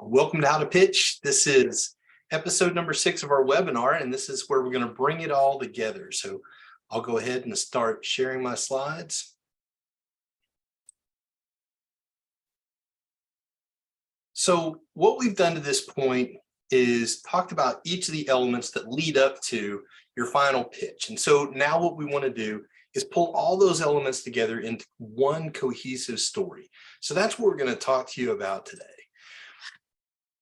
Welcome to How to Pitch. This is episode number 6 of our webinar, and this is where we're going to bring it all together. So I'll go ahead and start sharing my slides. So what we've done to this point is talked about each of the elements that lead up to your final pitch. And so now what we want to do is pull all those elements together into one cohesive story. So that's what we're going to talk to you about today.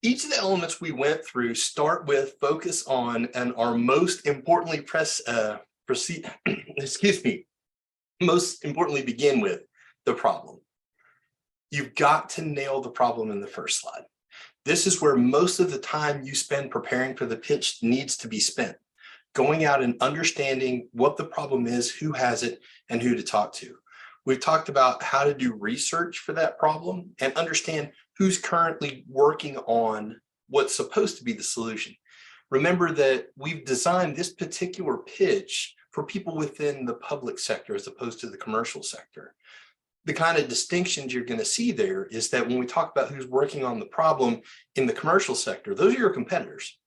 Each of the elements we went through start with focus on and are most importantly most importantly begin with the problem. You've got to nail the problem in the first slide. This is where most of the time you spend preparing for the pitch needs to be spent. Going out and understanding what the problem is, who has it, and who to talk to. We've talked about how to do research for that problem and understand who's currently working on what's supposed to be the solution. Remember that we've designed this particular pitch for people within the public sector as opposed to the commercial sector. The kind of distinctions you're going to see there is that when we talk about who's working on the problem in the commercial sector, those are your competitors.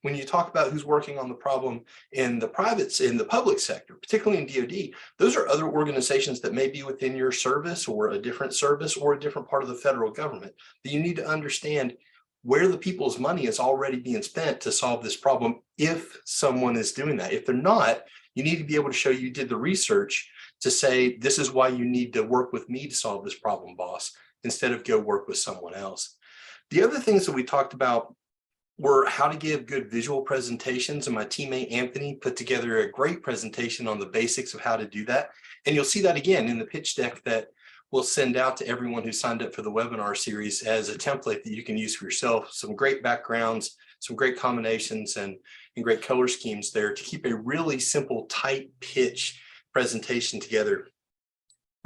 When you talk about who's working on the problem in the public sector, particularly in DoD, those are other organizations that may be within your service or a different service or a different part of the federal government. But you need to understand where the people's money is already being spent to solve this problem if someone is doing that. If they're not, you need to be able to show you did the research to say, this is why you need to work with me to solve this problem, boss, instead of go work with someone else. The other things that we talked about were how to give good visual presentations, and my teammate Anthony put together a great presentation on the basics of how to do that. And you'll see that again in the pitch deck that we'll send out to everyone who signed up for the webinar series as a template that you can use for yourself. Some great backgrounds, some great combinations, and great color schemes there to keep a really simple, tight pitch presentation together.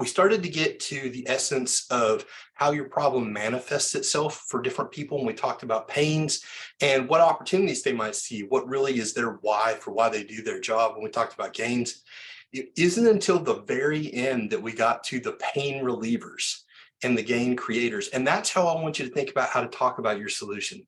We started to get to the essence of how your problem manifests itself for different people. And we talked about pains and what opportunities they might see, what really is their why for why they do their job. When we talked about gains, it isn't until the very end that we got to the pain relievers and the gain creators. And that's how I want you to think about how to talk about your solution.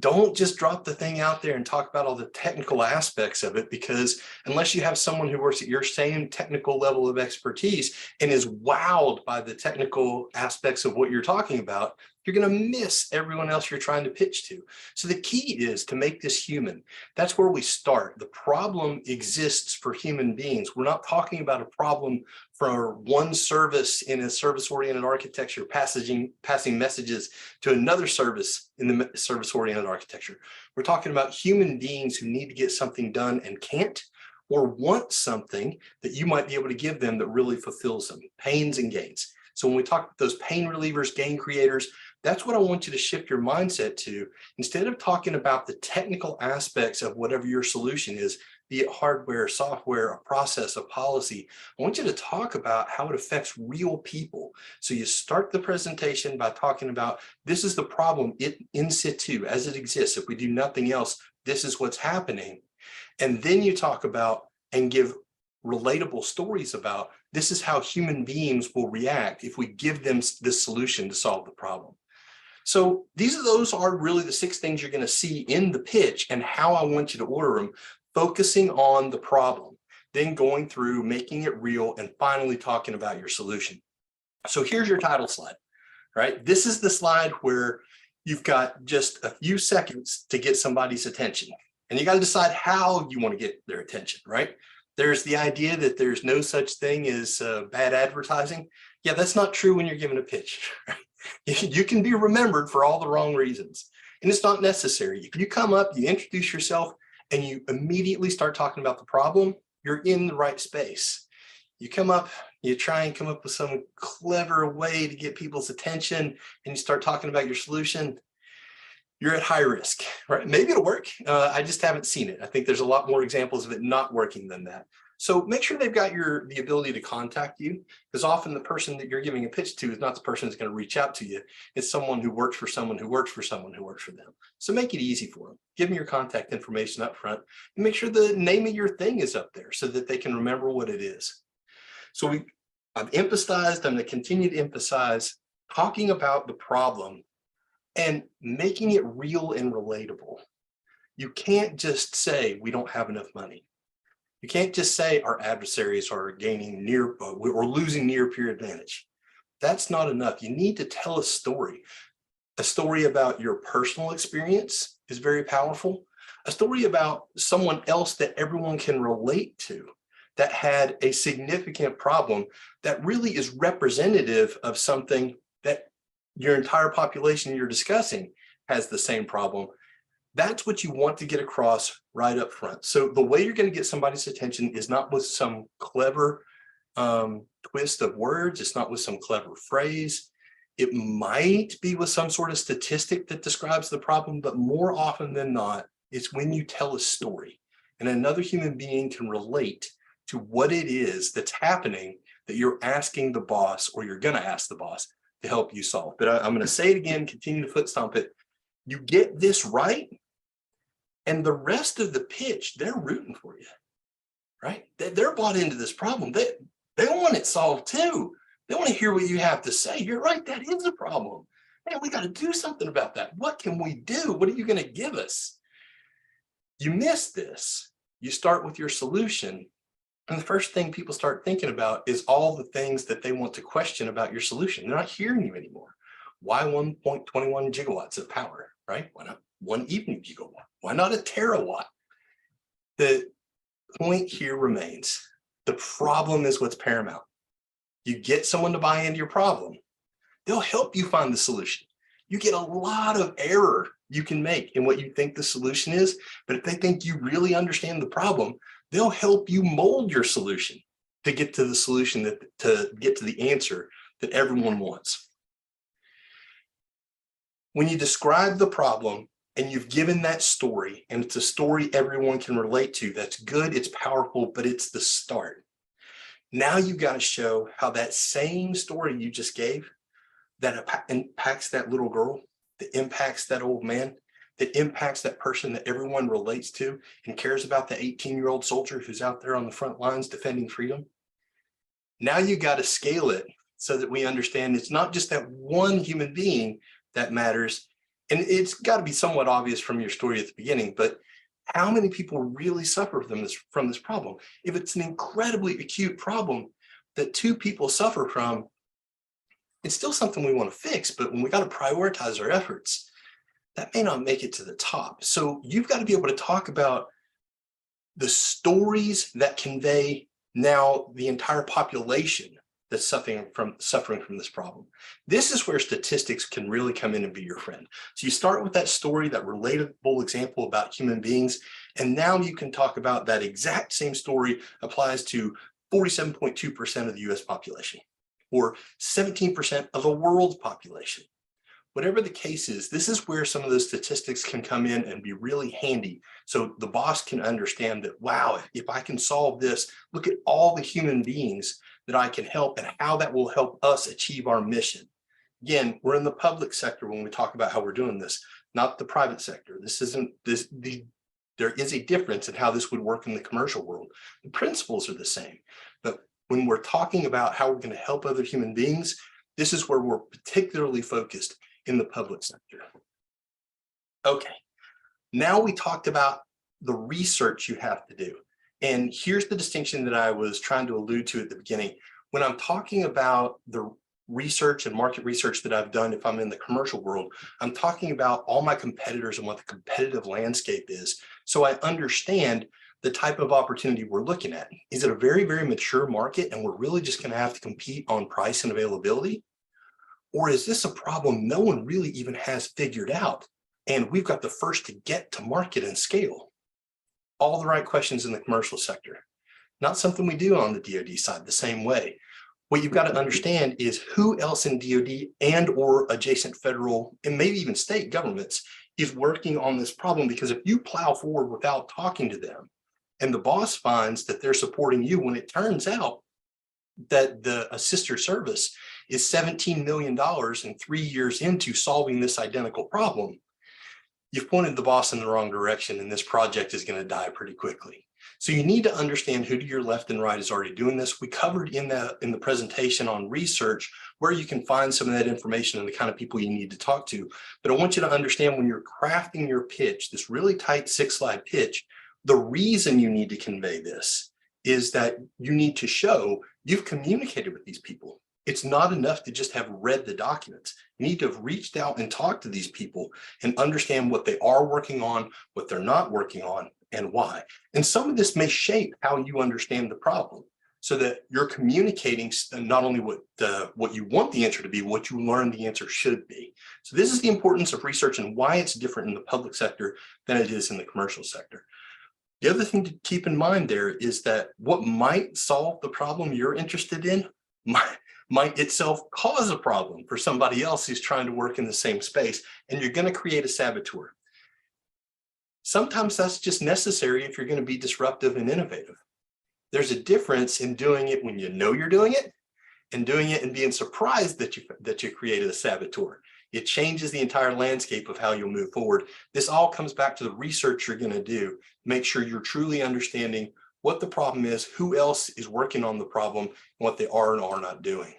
Don't just drop the thing out there and talk about all the technical aspects of it, because unless you have someone who works at your same technical level of expertise and is wowed by the technical aspects of what you're talking about, you're going to miss everyone else you're trying to pitch to. So the key is to make this human. That's where we start. The problem exists for human beings. We're not talking about a problem for one service in a service-oriented architecture, passing messages to another service in the service-oriented architecture. We're talking about human beings who need to get something done and can't, or want something that you might be able to give them that really fulfills them, pains and gains. So when we talk about those pain relievers, gain creators, that's what I want you to shift your mindset to. Instead of talking about the technical aspects of whatever your solution is, be it hardware, software, a process, a policy, I want you to talk about how it affects real people. So you start the presentation by talking about, this is the problem in situ as it exists. If we do nothing else, this is what's happening. And then you talk about and give relatable stories about, this is how human beings will react if we give them this solution to solve the problem. So those are really the 6 things you're going to see in the pitch and how I want you to order them, focusing on the problem, then going through, making it real, and finally talking about your solution. So here's your title slide, right? This is the slide where you've got just a few seconds to get somebody's attention, and you got to decide how you want to get their attention, right? There's the idea that there's no such thing as bad advertising. Yeah, that's not true when you're giving a pitch. You can be remembered for all the wrong reasons, and it's not necessary. If you come up, you introduce yourself, and you immediately start talking about the problem, you're in the right space. You come up, you try and come up with some clever way to get people's attention, and you start talking about your solution, you're at high risk, right? Maybe it'll work. I just haven't seen it. I think there's a lot more examples of it not working than that. So make sure they've got the ability to contact you, because often the person that you're giving a pitch to is not the person that's going to reach out to you. It's someone who works for someone who works for someone who works for them. So make it easy for them. Give them your contact information up front and make sure the name of your thing is up there so that they can remember what it is. So I've emphasized, I'm going to continue to emphasize talking about the problem and making it real and relatable. You can't just say we don't have enough money. You can't just say our adversaries are gaining near or losing near peer advantage. That's not enough. You need to tell a story. A story about your personal experience is very powerful. A story about someone else that everyone can relate to that had a significant problem that really is representative of something that your entire population you're discussing has the same problem. That's what you want to get across right up front. So the way you're going to get somebody's attention is not with some clever twist of words. It's not with some clever phrase. It might be with some sort of statistic that describes the problem, but more often than not, it's when you tell a story and another human being can relate to what it is that's happening that you're asking the boss, or you're going to ask the boss to help you solve. But I'm going to say it again, continue to foot stomp it. You get this right, and the rest of the pitch, they're rooting for you, right? They're bought into this problem. They want it solved too. They want to hear what you have to say. You're right, that is a problem. Man, we got to do something about that. What can we do? What are you going to give us? You miss this. You start with your solution, and the first thing people start thinking about is all the things that they want to question about your solution. They're not hearing you anymore. Why 1.21 gigawatts of power, right? Why not 1 evening gigawatt? Why not a terawatt? The point here remains, the problem is what's paramount. You get someone to buy into your problem, they'll help you find the solution. You get a lot of error you can make in what you think the solution is, but if they think you really understand the problem, they'll help you mold your solution to get to the solution, to get to the answer that everyone wants. When you describe the problem and you've given that story, and it's a story everyone can relate to, that's good, it's powerful, but it's the start. Now you got to show how that same story you just gave, that impacts that little girl, that impacts that old man, that impacts that person that everyone relates to and cares about, the 18-year-old soldier who's out there on the front lines defending freedom. Now you got to scale it so that we understand it's not just that one human being that matters. And it's got to be somewhat obvious from your story at the beginning, but how many people really suffer from this problem? If it's an incredibly acute problem that 2 people suffer from, it's still something we want to fix, but when we got to prioritize our efforts, that may not make it to the top. So you've got to be able to talk about the stories that convey now the entire population that's suffering from this problem. This is where statistics can really come in and be your friend. So you start with that story, that relatable example about human beings, and now you can talk about that exact same story applies to 47.2% of the US population, or 17% of the world's population. Whatever the case is, this is where some of those statistics can come in and be really handy. So the boss can understand that, wow, if I can solve this, look at all the human beings that I can help and how that will help us achieve our mission. Again, we're in the public sector when we talk about how we're doing this, not the private sector. There is a difference in how this would work in the commercial world. The principles are the same, but when we're talking about how we're going to help other human beings, this is where we're particularly focused in the public sector. Okay, now we talked about the research you have to do. And here's the distinction that I was trying to allude to at the beginning. When I'm talking about the research and market research that I've done, if I'm in the commercial world, I'm talking about all my competitors and what the competitive landscape is. So I understand the type of opportunity we're looking at. Is it a very, very mature market and we're really just going to have to compete on price and availability? Or is this a problem no one really even has figured out and we've got the first to get to market and scale? All the right questions in the commercial sector. Not something we do on the DoD side the same way. What you've got to understand is who else in DoD and or adjacent federal and maybe even state governments is working on this problem, because if you plow forward without talking to them and the boss finds that they're supporting you when it turns out that a sister service is $17 million and 3 years into solving this identical problem, you've pointed the boss in the wrong direction and this project is going to die pretty quickly. So you need to understand who to your left and right is already doing this. We covered in the presentation on research where you can find some of that information and the kind of people you need to talk to. But I want you to understand when you're crafting your pitch, this really tight 6-slide pitch, the reason you need to convey this is that you need to show you've communicated with these people. It's not enough to just have read the documents. You need to have reached out and talked to these people and understand what they are working on, what they're not working on, and why. And some of this may shape how you understand the problem so that you're communicating not only what you want the answer to be, what you learn the answer should be. So this is the importance of research and why it's different in the public sector than it is in the commercial sector. The other thing to keep in mind there is that what might solve the problem you're interested in might itself cause a problem for somebody else who's trying to work in the same space, and you're going to create a saboteur. Sometimes that's just necessary if you're going to be disruptive and innovative. There's a difference in doing it when you know you're doing it and doing it and being surprised that you created a saboteur. It changes the entire landscape of how you'll move forward. This all comes back to the research you're going to do. Make sure you're truly understanding what the problem is, who else is working on the problem, and what they are and are not doing.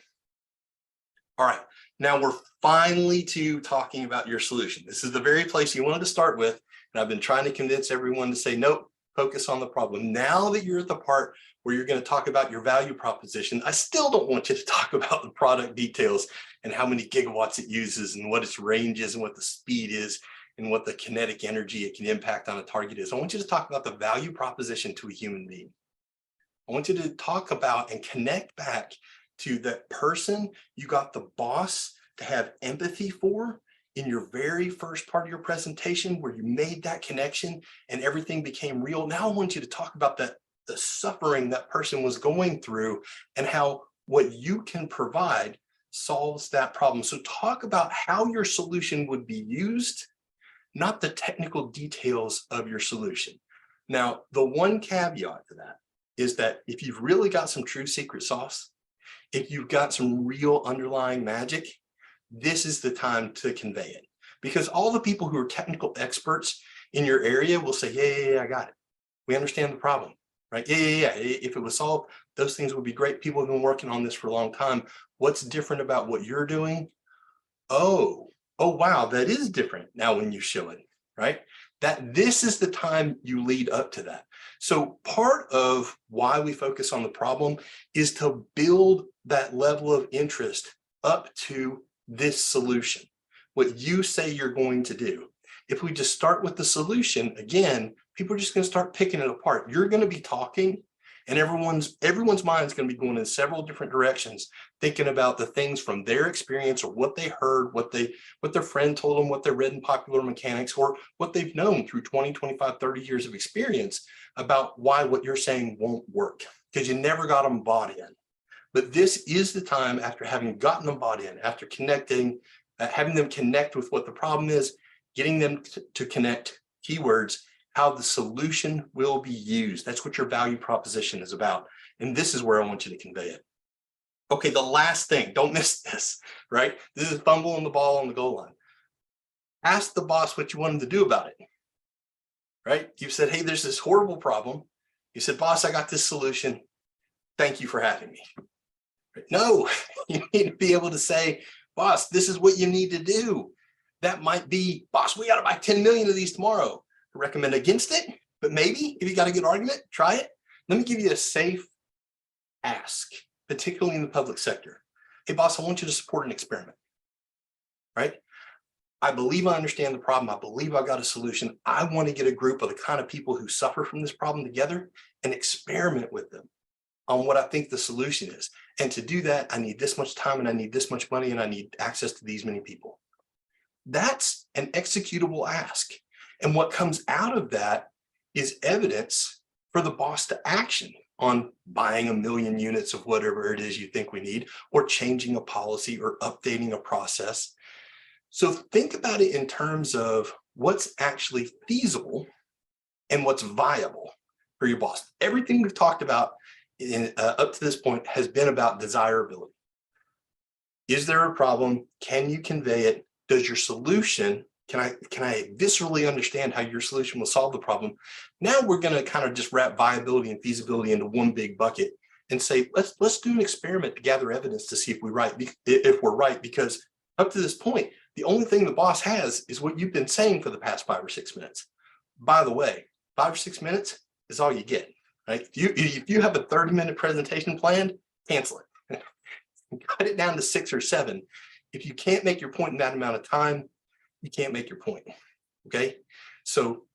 All right, now we're finally to talking about your solution. This is the very place you wanted to start with, and I've been trying to convince everyone to say, nope, focus on the problem. Now that you're at the part where you're going to talk about your value proposition, I still don't want you to talk about the product details and how many gigawatts it uses and what its range is and what the speed is and what the kinetic energy it can impact on a target is. I want you to talk about the value proposition to a human being. I want you to talk about and connect back to that person you got the boss to have empathy for in your very first part of your presentation where you made that connection and everything became real. Now I want you to talk about the suffering that person was going through and how what you can provide solves that problem. So talk about how your solution would be used, not the technical details of your solution. Now, the one caveat to that is that if you've really got some true secret sauce, if you've got some real underlying magic, this is the time to convey it. Because all the people who are technical experts in your area will say, yeah, I got it. We understand the problem, right? Yeah. If it was solved, those things would be great. People have been working on this for a long time. What's different about what you're doing? Oh, wow, that is different now when you show it, right? That this is the time you lead up to that. So part of why we focus on the problem is to build that level of interest up to this solution, what you say you're going to do. If we just start with the solution, again, people are just going to start picking it apart. You're going to be talking and everyone's mind is going to be going in several different directions, thinking about the things from their experience or what they heard, what their friend told them, what they read in Popular Mechanics, or what they've known through 20, 25, 30 years of experience about why what you're saying won't work, because you never got them bought in. But this is the time, after having gotten them bought in, after connecting, having them connect with what the problem is, getting them to connect keywords, how the solution will be used. That's what your value proposition is about. And this is where I want you to convey it. Okay, the last thing, don't miss this, right? This is fumbling the ball on the goal line. Ask the boss what you want him to do about it, right? You said, hey, there's this horrible problem. You said, boss, I got this solution. Thank you for having me. No, you need to be able to say, boss, this is what you need to do. That might be, boss, we got to buy 10 million of these tomorrow. I recommend against it, but maybe if you got a good argument, try it. Let me give you a safe ask, particularly in the public sector. Hey, boss, I want you to support an experiment, right? I believe I understand the problem. I believe I got a solution. I want to get a group of the kind of people who suffer from this problem together and experiment with them on what I think the solution is. And to do that, I need this much time and I need this much money and I need access to these many people. That's an executable ask. And what comes out of that is evidence for the boss to action on buying 1 million units of whatever it is you think we need, or changing a policy or updating a process. So think about it in terms of what's actually feasible and what's viable for your boss. Everything we've talked about up to this point has been about desirability. Is there a problem? Can you convey it? Does your solution Can I viscerally understand how your solution will solve the problem? Now we're going to kind of just wrap viability and feasibility into one big bucket and say, let's do an experiment to gather evidence to see if we're right, because up to this point, the only thing the boss has is what you've been saying for the past 5 or 6 minutes. By the way, 5 or 6 minutes is all you get, right? If you have a 30-minute presentation planned, cancel it. Cut it down to 6 or 7. If you can't make your point in that amount of time, you can't make your point, okay? So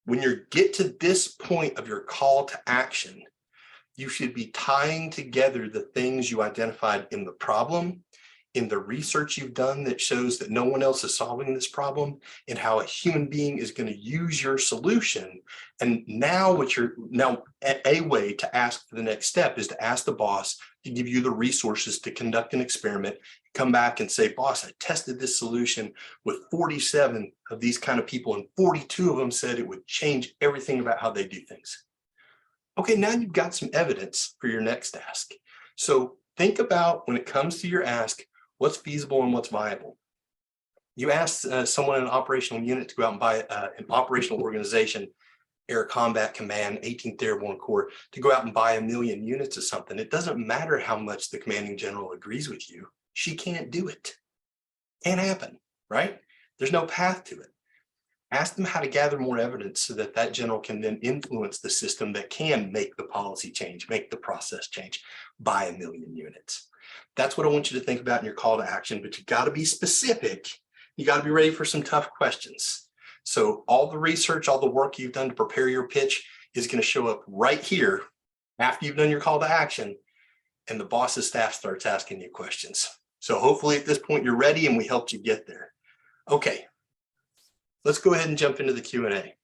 when you get to this point of your call to action, you should be tying together the things you identified in the problem, in the research you've done that shows that no one else is solving this problem, and how a human being is going to use your solution. And now a way to ask for the next step is to ask the boss to give you the resources to conduct an experiment, come back and say, boss, I tested this solution with 47 of these kind of people, and 42 of them said it would change everything about how they do things. Okay, now you've got some evidence for your next ask. So think about, when it comes to your ask, what's feasible and what's viable. You ask someone in an operational unit to go out and buy an operational organization, Air Combat Command, 18th Airborne Corps, to go out and buy 1 million units of something. It doesn't matter how much the commanding general agrees with you. She can't do it. Can't happen, right? There's no path to it. Ask them how to gather more evidence so that that general can then influence the system that can make the policy change, make the process change, buy 1 million units. That's what I want you to think about in your call to action, but you got to be specific. You got to be ready for some tough questions. So all the research, all the work you've done to prepare your pitch is going to show up right here after you've done your call to action, and the boss's staff starts asking you questions. So hopefully at this point you're ready and we helped you get there. Okay, let's go ahead and jump into the Q&A.